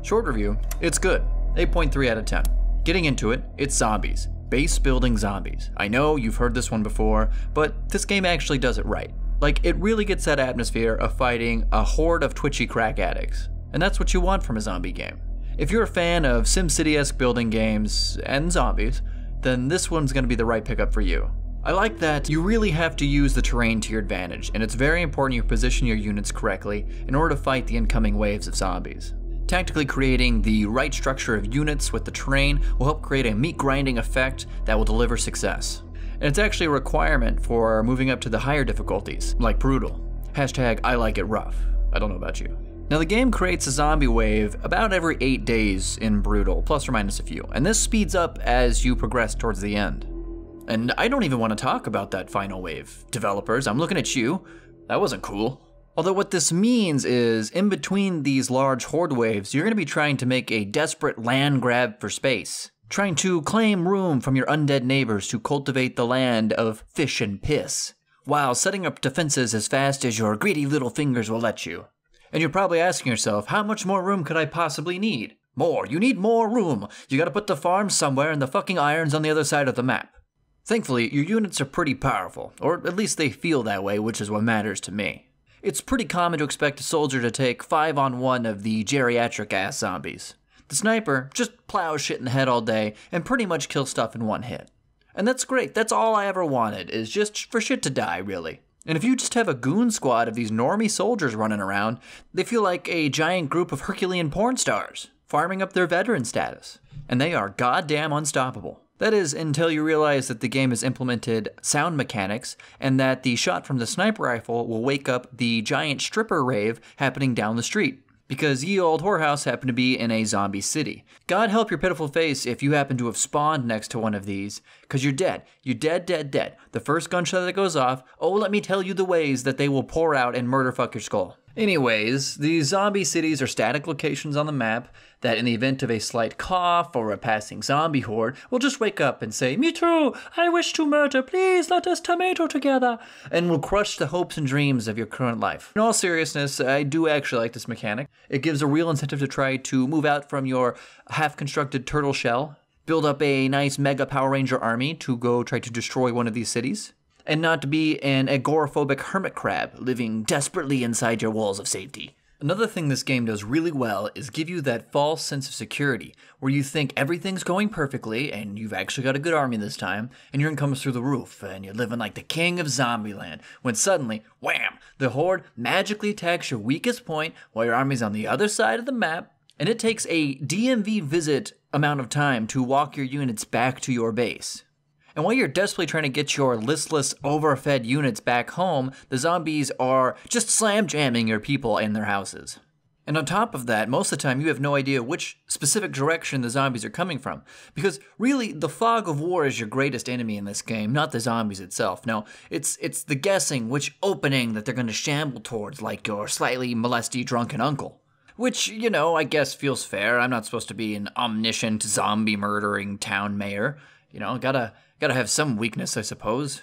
Short review, it's good. 8.3 out of 10. Getting into it, it's zombies. Base building zombies. I know you've heard this one before, but this game actually does it right. Like, it really gets that atmosphere of fighting a horde of twitchy crack addicts. And that's what you want from a zombie game. If you're a fan of SimCity-esque building games and zombies, then this one's gonna be the right pickup for you. I like that you really have to use the terrain to your advantage, and it's very important you position your units correctly in order to fight the incoming waves of zombies. Tactically creating the right structure of units with the terrain will help create a meat grinding effect that will deliver success. And it's actually a requirement for moving up to the higher difficulties, like brutal. Hashtag I like it rough. I don't know about you. Now the game creates a zombie wave about every 8 days in brutal, plus or minus a few, and this speeds up as you progress towards the end. And I don't even want to talk about that final wave. Developers, I'm looking at you. That wasn't cool. Although what this means is, in between these large horde waves, you're going to be trying to make a desperate land grab for space. Trying to claim room from your undead neighbors to cultivate the land of fish and piss, while setting up defenses as fast as your greedy little fingers will let you. And you're probably asking yourself, how much more room could I possibly need? More. You need more room. You gotta put the farm somewhere and the fucking iron's on the other side of the map. Thankfully, your units are pretty powerful, or at least they feel that way, which is what matters to me. It's pretty common to expect a soldier to take 5-on-1 of the geriatric-ass zombies. The sniper just plows shit in the head all day and pretty much kills stuff in one hit. And that's great, that's all I ever wanted, is just for shit to die, really. And if you just have a goon squad of these normie soldiers running around, they feel like a giant group of Herculean porn stars, farming up their veteran status. And they are goddamn unstoppable. That is, until you realize that the game has implemented sound mechanics, and that the shot from the sniper rifle will wake up the giant stripper rave happening down the street. Because ye old whorehouse happened to be in a zombie city. God help your pitiful face if you happen to have spawned next to one of these, because you're dead. You're dead, dead, dead. The first gunshot that goes off, oh, let me tell you the ways that they will pour out and murder fuck your skull. Anyways, these zombie cities are static locations on the map that in the event of a slight cough or a passing zombie horde will just wake up and say, "Me too, I wish to murder, please let us tomato together," and will crush the hopes and dreams of your current life. In all seriousness, I do actually like this mechanic. It gives a real incentive to try to move out from your half-constructed turtle shell, build up a nice mega Power Ranger army to go try to destroy one of these cities, and not to be an agoraphobic hermit crab living desperately inside your walls of safety. Another thing this game does really well is give you that false sense of security, where you think everything's going perfectly, and you've actually got a good army this time, and your income comes through the roof, and you're living like the king of Zombieland, when suddenly, wham, the horde magically attacks your weakest point while your army's on the other side of the map, and it takes a DMV visit amount of time to walk your units back to your base. And while you're desperately trying to get your listless, overfed units back home, the zombies are just slam jamming your people in their houses. And on top of that, most of the time you have no idea which specific direction the zombies are coming from. Because really, the fog of war is your greatest enemy in this game, not the zombies itself. No, it's the guessing which opening that they're going to shamble towards, like your slightly molesty drunken uncle. Which, you know, I guess feels fair. I'm not supposed to be an omniscient zombie-murdering town mayor. You know, gotta have some weakness, I suppose.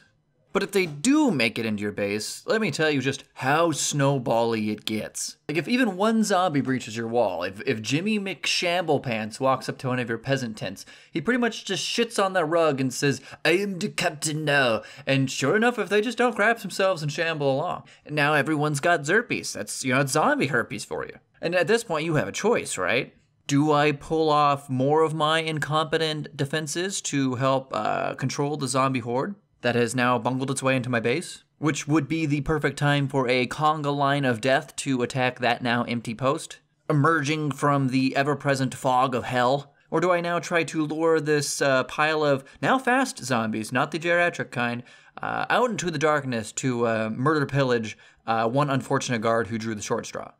But if they do make it into your base, let me tell you just how snowbally it gets. Like, if even one zombie breaches your wall, if Jimmy McShamblepants walks up to one of your peasant tents, he pretty much just shits on that rug and says, "I am the captain now." And sure enough, if they just don't crap themselves and shamble along, now everyone's got zerpies. That's, you know, it's zombie herpes for you. And at this point, you have a choice, right? Do I pull off more of my incompetent defenses to help control the zombie horde that has now bungled its way into my base? Which would be the perfect time for a conga line of death to attack that now empty post, emerging from the ever-present fog of hell? Or do I now try to lure this pile of now fast zombies, not the geriatric kind, out into the darkness to murder pillage one unfortunate guard who drew the short straw?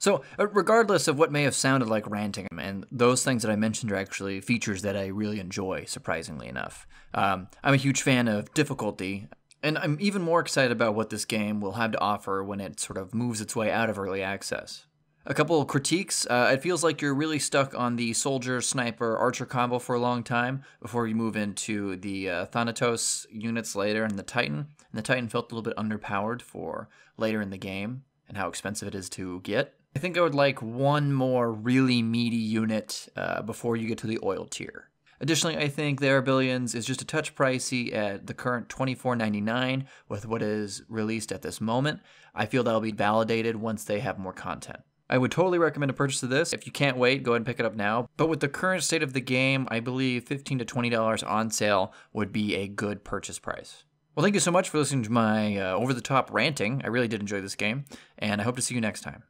So, regardless of what may have sounded like ranting, and those things that I mentioned are actually features that I really enjoy, surprisingly enough. I'm a huge fan of difficulty, and I'm even more excited about what this game will have to offer when it sort of moves its way out of early access. A couple of critiques, it feels like you're really stuck on the soldier, sniper, archer combo for a long time before you move into the Thanatos units later and the Titan. And the Titan felt a little bit underpowered for later in the game and how expensive it is to get. I think I would like one more really meaty unit before you get to the oil tier. Additionally, I think the Arabillions is just a touch pricey at the current $24.99 with what is released at this moment. I feel that'll be validated once they have more content. I would totally recommend a purchase of this. If you can't wait, go ahead and pick it up now. But with the current state of the game, I believe $15 to $20 on sale would be a good purchase price. Well, thank you so much for listening to my over-the-top ranting. I really did enjoy this game, and I hope to see you next time.